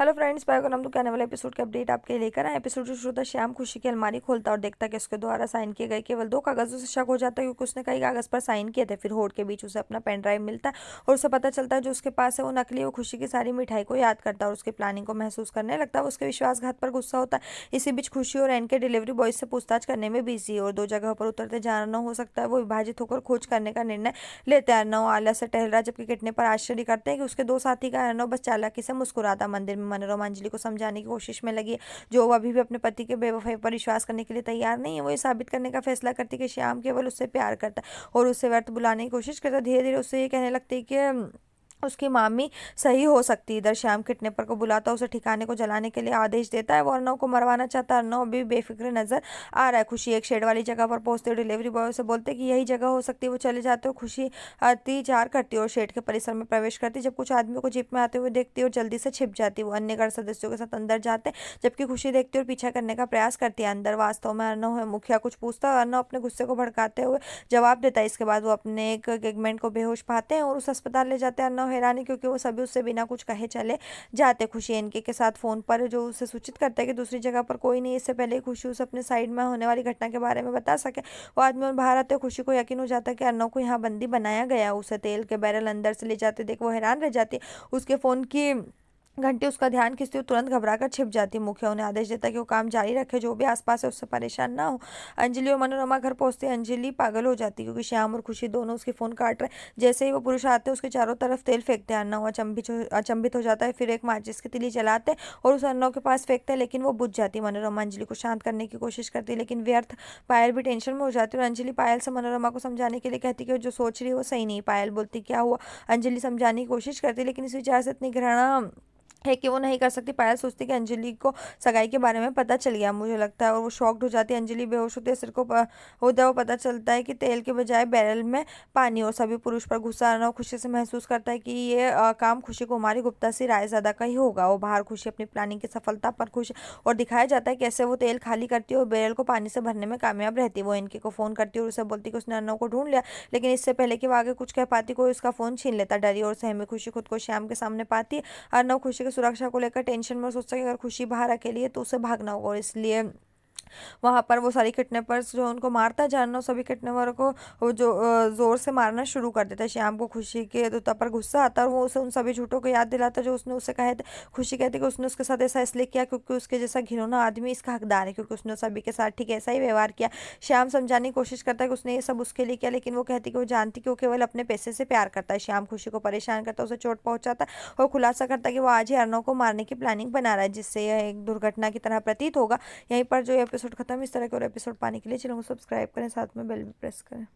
Hello friends, पैर नाम तो कहने वाले एपिसोड के अपडेट आपके लेकर आए। एपिसोड जो शुरू होता है, श्याम खुशी की अलमारी खोलता है और देखता है कि उसके द्वारा साइन किए गए केवल 2 कागजों से शक हो जाता है, क्योंकि उसने कई कागज पर साइन किए थे। फिर होड़ के बीच उसे अपना पेन ड्राइव मिलता है और उसे पता चलता है जो उसके पास है वो नकली है। वो खुशी की सारी मिठाई को याद करता है और उसकी प्लानिंग को महसूस करने लगता है। वो उसके विश्वासघात पर गुस्सा होता है। इसी बीच खुशी और एन के डिलीवरी बॉय से पूछताछ करने में बिजी है और 2 जगह पर उतरते जाना हो सकता है। वो विभाजित होकर खोज करने का निर्णय लेते हैं। अर्नव आलस से टहल रहा है, जबकि किटने पर आश्चर्य करते हैं कि उसके 2 साथी का। अर्नव बस चालाकी से मुस्कुराता। मंदिर में मनोरमा अंजलि को समझाने की कोशिश में लगी है, जो वो अभी भी अपने पति के बेवफाई पर विश्वास करने के लिए तैयार नहीं है। वो ये साबित करने का फैसला करती है कि श्याम केवल उससे प्यार करता है और उससे व्यर्थ बुलाने की कोशिश करता है। धीरे धीरे उससे ये कहने लगती है कि उसकी मामी सही हो सकती है। इधर श्याम किडनैपर को बुलाता है, उसे ठिकाने को जलाने के लिए आदेश देता है। वो अर्नव को मरवाना चाहता है। अर्नव अभी बेफिक्र नजर आ रहा है। खुशी एक शेड वाली जगह पर पहुंचते हुए डिलीवरी बॉय से बोलते हैं कि यही जगह हो सकती है। वो चले जाते हो। खुशी अतिचार करती है और शेड के परिसर में प्रवेश करती है। जब कुछ आदमियों को जीप में आते हुए देखती है और जल्दी से छिप जाती है। वो अन्य गढ़ सदस्यों के साथ अंदर जाते हैं, जबकि खुशी देखती है और पीछा करने का प्रयास करती है। अंदर वास्तव में अर्नव है। मुखिया कुछ पूछता है। अर्नव अपने गुस्से को भड़काते हुए जवाब देता है। इसके बाद वो अपने एक गेगमेंट को बेहोश पाते हैं और उस अस्पताल ले जाते हैं। अर्नव हैरान है, क्योंकि वो सभी उससे बिना कुछ कहे चले जाते। खुशी एनके के साथ फोन पर जो उसे सूचित करता है कि दूसरी जगह पर कोई नहीं। इससे पहले खुशी उसे अपने साइड में होने वाली घटना के बारे में बता सके, वो आदमी और बाहर आते। खुशी को यकीन हो जाता है कि अर्नव को यहाँ बंदी बनाया गया। उसे तेल के बैरल अंदर से ले जाते देख वो हैरान रह जाती है। उसके फोन की घंटी उसका ध्यान खींचती हुई तुरंत घबराकर छिप जाती है। मुखिया उन्हें आदेश देता है कि वो काम जारी रखे, जो भी आसपास है उससे परेशान ना हो। अंजलि और मनोरमा घर पहुंचती है। अंजलि पागल हो जाती है, क्योंकि श्याम और खुशी दोनों उसके फोन काट रहे। जैसे ही वो पुरुष आते हैं, उसके चारों तरफ तेल फेंकते हैं। अर्नव अचंभित हो जाता है। फिर एक माचिस की तिली जलाते हैं और उस अर्नव के पास फेंकते हैं, लेकिन वो बुझ जाती है। मनोरमा अंजलि को शांत करने की कोशिश करती है, लेकिन व्यर्थ। पायल भी टेंशन में हो जाती है और अंजलि पायल से मनोरमा को समझाने के लिए कहती है कि वो जो सोच रही है वो सही नहीं। पायल बोलती क्या हुआ। अंजलि समझाने की कोशिश करती है, लेकिन इस विचार से इतनी घृणा है कि वो नहीं कर सकती। पायल सोचती कि अंजलि को सगाई के बारे में पता चल गया, मुझे लगता है, और वो शॉक्ड हो जाती है। अंजलि बेहोश होती है। सिर को होता है वो पता चलता है कि तेल के बजाय बैरल में पानी। और सभी पुरुष पर गुस्सा आना। खुशी से महसूस करता है कि ये काम खुशी कुमारी गुप्ता से रायजादा का ही होगा। वो बाहर खुशी अपनी प्लानिंग की सफलता पर खुश और दिखाया जाता है कैसे वो तेल खाली करती है और बैरल को पानी से भरने में कामयाब रहती है। वो इनके को फोन करती है और उसे बोलती है कि उसने अर्नव को ढूंढ लिया, लेकिन इससे पहले कि वो आगे कुछ कह पाती, कोई उसका फोन छीन लेता। डरी और सहमी खुशी खुद को श्याम के सामने पाती है। अर्नव खुशी की सुरक्षा को लेकर टेंशन में सोचता है कि अगर खुशी बाहर अकेली है तो उसे भागना होगा, और इसलिए वहां पर वो सारी किडनैपर्स जो उनको मारता है। जानना सभी किडनैपर को वो जो जोर से मारना शुरू कर देता है। श्याम को खुशी के दूता पर गुस्सा आता है और वो उसे उन सभी झूठों को याद दिलाता है जो उसने उसे कहे थे। खुशी कहती है कि उसने उसके साथ ऐसा इसलिए किया क्योंकि उसके जैसा घिनौना आदमी इसका हकदार है, क्योंकि उसने सभी के साथ ठीक ऐसा ही व्यवहार किया। श्याम समझाने की कोशिश करता है कि उसने ये सब उसके लिए किया, लेकिन वो कहती कि वो जानती कि वो केवल अपने पैसे से प्यार करता है। श्याम खुशी को परेशान करता है, उसे चोट पहुंचाता है और खुलासा करता है कि वो आज ही अर्नव को मारने की प्लानिंग बना रहा है, जिससे यह एक दुर्घटना की तरह प्रतीत होगा। यहीं पर जो एपिसोड खत्म। इस तरह के और एपिसोड पाने के लिए चैनल को सब्सक्राइब करें, साथ में बेल भी प्रेस करें।